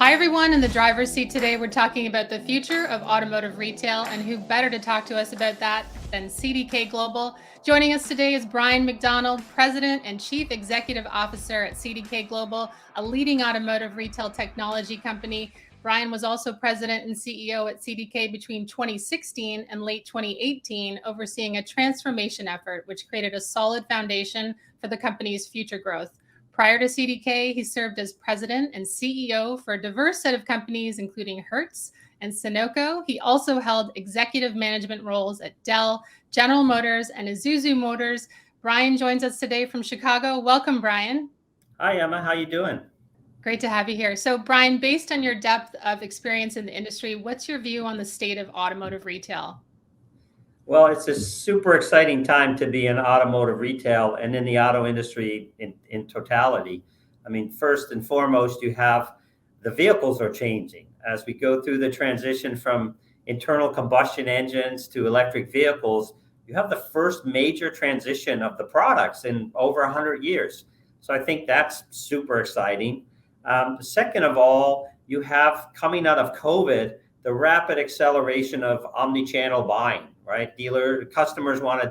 Hi, everyone. In the driver's seat today, we're talking about the future of automotive retail, and who better to talk to us about that than CDK Global. Joining us today is Brian MacDonald, President and Chief Executive Officer at CDK Global, a leading automotive retail technology company. Brian was also President and CEO at CDK between 2016 and late 2018, overseeing a transformation effort which created a solid foundation for the company's future growth. Prior to CDK, he served as president and CEO for a diverse set of companies, including Hertz and Sunoco. He also held executive management roles at Dell, General Motors, and Isuzu Motors. Brian joins us today from Chicago. Welcome, Brian. Hi, Emma. How you doing? Great to have you here. So, Brian, based on your depth of experience in the industry, what's your view on the state of automotive retail? Well, it's a super exciting time to be in automotive retail and in the auto industry in totality. I mean, first and foremost, you have the vehicles are changing. As we go through the transition from internal combustion engines to electric vehicles, you have the first major transition of the products in over 100 years. So I think that's super exciting. Second of all, you have coming out of COVID, the rapid acceleration of omni-channel buying, right? Retail customers want to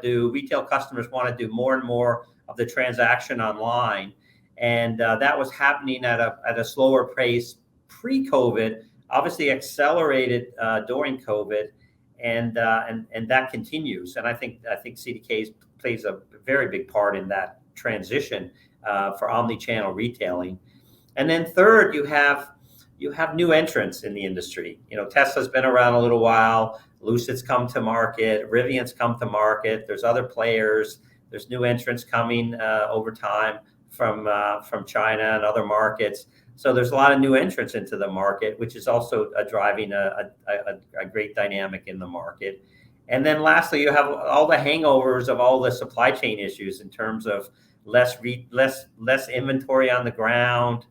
do more and more of the transaction online. And that was happening at a slower pace pre-COVID, obviously accelerated during COVID, and that continues. And I think CDK plays a very big part in that transition for omni-channel retailing. And then third, you have new entrants in the industry. You know, Tesla's been around a little while. Lucid's come to market. Rivian's come to market. There's other players. There's new entrants coming over time from China and other markets. So there's a lot of new entrants into the market, which is also driving a great dynamic in the market. And then lastly, you have all the hangovers of all the supply chain issues in terms of less inventory on the ground,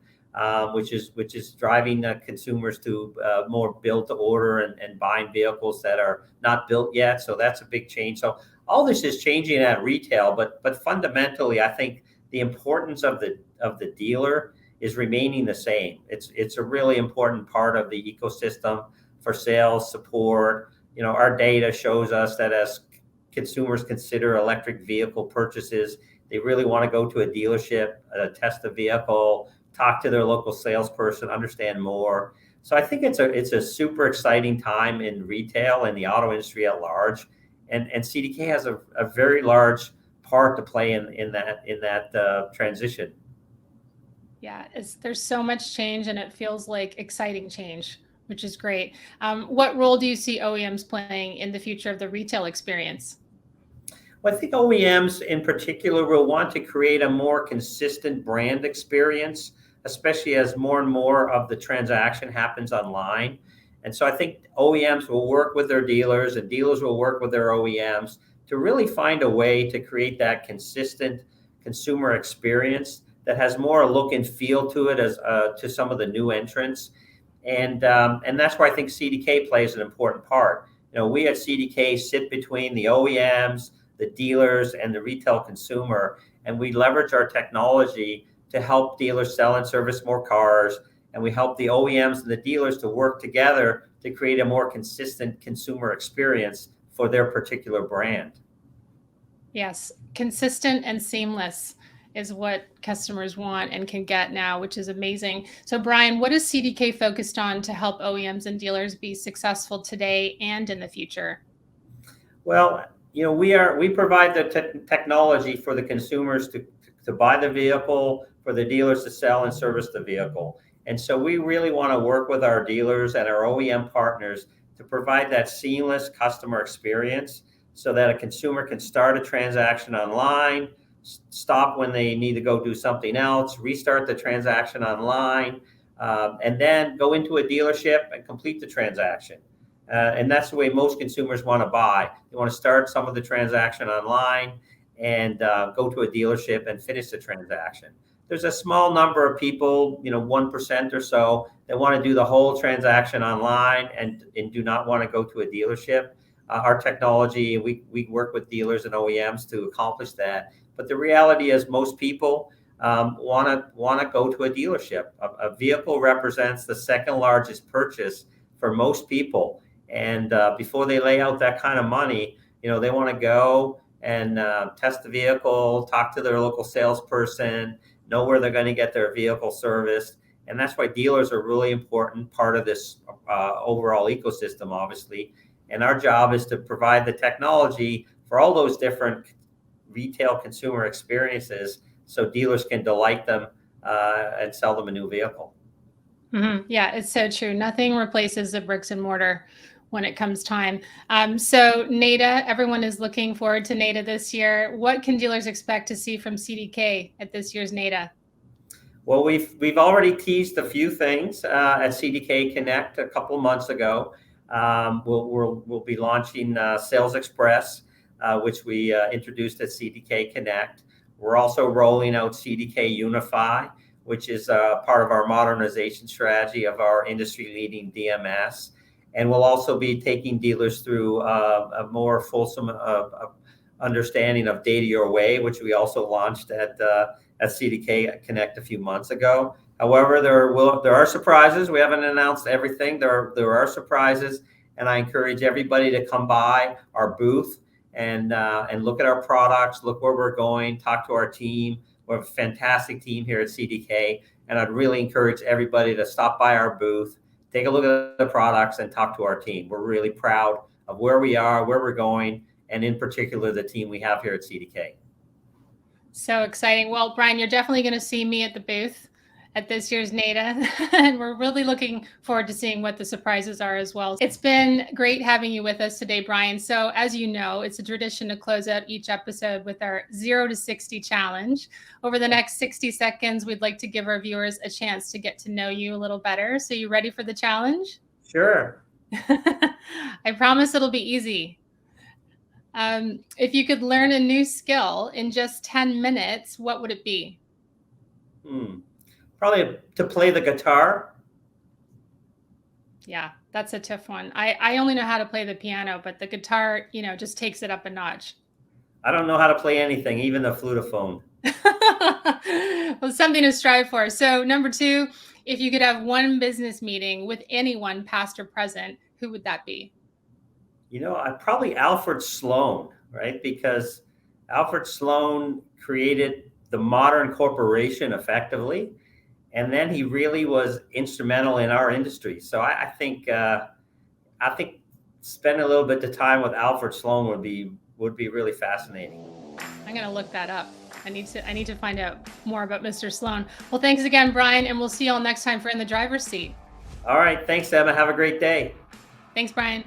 which is driving consumers to more build to order and buying vehicles that are not built yet. So that's a big change. So all this is changing at retail, but fundamentally, I think the importance of the dealer is remaining the same. It's a really important part of the ecosystem for sales support. You know, our data shows us that as consumers consider electric vehicle purchases, they really want to go to a dealership, test the vehicle, talk to their local salesperson, understand more. So I think it's a super exciting time in retail and the auto industry at large, and CDK has a very large part to play in that transition. Yeah, there's so much change, and it feels like exciting change, which is great. What role do you see OEMs playing in the future of the retail experience? Well, I think OEMs in particular will want to create a more consistent brand experience, especially as more and more of the transaction happens online. And so I think OEMs will work with their dealers and dealers will work with their OEMs to really find a way to create that consistent consumer experience that has more a look and feel to it as to some of the new entrants. And that's where I think CDK plays an important part. You know, we at CDK sit between the OEMs, the dealers, and the retail consumer, and we leverage our technology to help dealers sell and service more cars, and we help the OEMs and the dealers to work together to create a more consistent consumer experience for their particular brand. Yes, consistent and seamless is what customers want and can get now, which is amazing. So, Brian, what is CDK focused on to help OEMs and dealers be successful today and in the future? Well, you know, we provide the technology for the consumers to buy the vehicle, for the dealers to sell and service the vehicle. And so we really want to work with our dealers and our OEM partners to provide that seamless customer experience so that a consumer can start a transaction online, stop when they need to go do something else, restart the transaction online, and then go into a dealership and complete the transaction. And that's the way most consumers want to buy. They want to start some of the transaction online and go to a dealership and finish the transaction. There's a small number of people, 1% or so, that want to do the whole transaction online and do not want to go to a dealership. Our technology, we work with dealers and OEMs to accomplish that. But the reality is most people want to go to a dealership. A vehicle represents the second largest purchase for most people, and before they lay out that kind of money, they want to go and test the vehicle, talk to their local salesperson, know where they're going to get their vehicle serviced. And that's why dealers are a really important part of this overall ecosystem, obviously. And our job is to provide the technology for all those different retail consumer experiences so dealers can delight them and sell them a new vehicle. Mm-hmm. Yeah, it's so true. Nothing replaces the bricks and mortar when it comes time. So NADA, everyone is looking forward to NADA this year. What can dealers expect to see from CDK at this year's NADA? Well, we've already teased a few things at CDK Connect a couple of months ago. We'll be launching Sales Express, which we introduced at CDK Connect. We're also rolling out CDK Unify, which is part of our modernization strategy of our industry-leading DMS. And we'll also be taking dealers through a more fulsome understanding of Data Your Way, which we also launched at CDK Connect a few months ago. However, there are surprises. We haven't announced everything. There are surprises, and I encourage everybody to come by our booth and look at our products, look where we're going, talk to our team. We have a fantastic team here at CDK, and I'd really encourage everybody to stop by our booth, take a look at the products, and talk to our team. We're really proud of where we are, where we're going, and in particular, the team we have here at CDK. So exciting. Well, Brian, you're definitely going to see me at the booth at this year's NADA, and we're really looking forward to seeing what the surprises are as well. It's been great having you with us today, Brian. So as you know, it's a tradition to close out each episode with our 0 to 60 challenge. Over the next 60 seconds, we'd like to give our viewers a chance to get to know you a little better. So you ready for the challenge? Sure. I promise it'll be easy. If you could learn a new skill in just 10 minutes, what would it be? Probably to play the guitar. Yeah, that's a tough one. I only know how to play the piano, but the guitar, just takes it up a notch. I don't know how to play anything, even the flutophone. Well, something to strive for. So number 2, if you could have one business meeting with anyone, past or present, who would that be? Probably Alfred Sloan, right? Because Alfred Sloan created the modern corporation effectively, and then he really was instrumental in our industry. So I think spending a little bit of time with Alfred Sloan would be really fascinating. I'm gonna look that up. I need to find out more about Mr. Sloan. Well, thanks again, Brian, and we'll see you all next time for In the Driver's Seat. All right, thanks, Emma. Have a great day. Thanks, Brian.